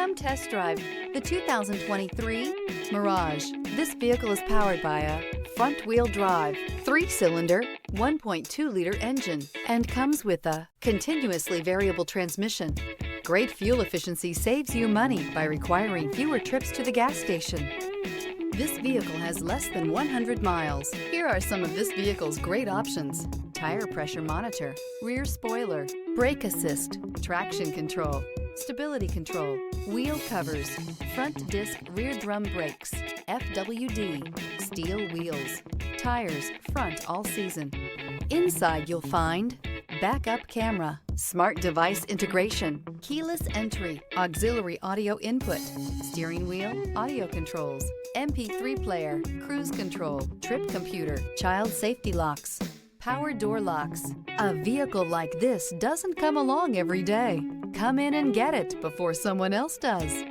Come test drive the 2023 Mirage. This vehicle is powered by a front-wheel drive, 3-cylinder, 1.2-liter engine, and comes with a continuously variable transmission. Great fuel efficiency saves you money by requiring fewer trips to the gas station. This vehicle has less than 100 miles. Here are some of this vehicle's great options: tire pressure monitor, rear spoiler, brake assist, traction control, stability control, wheel covers, front disc rear drum brakes, FWD, steel wheels, tires front all season. Inside you'll find backup camera, smart device integration, keyless entry, auxiliary audio input, steering wheel audio controls, MP3 player, cruise control, trip computer, child safety locks, power door locks. A vehicle like this doesn't come along every day. Come in and get it before someone else does.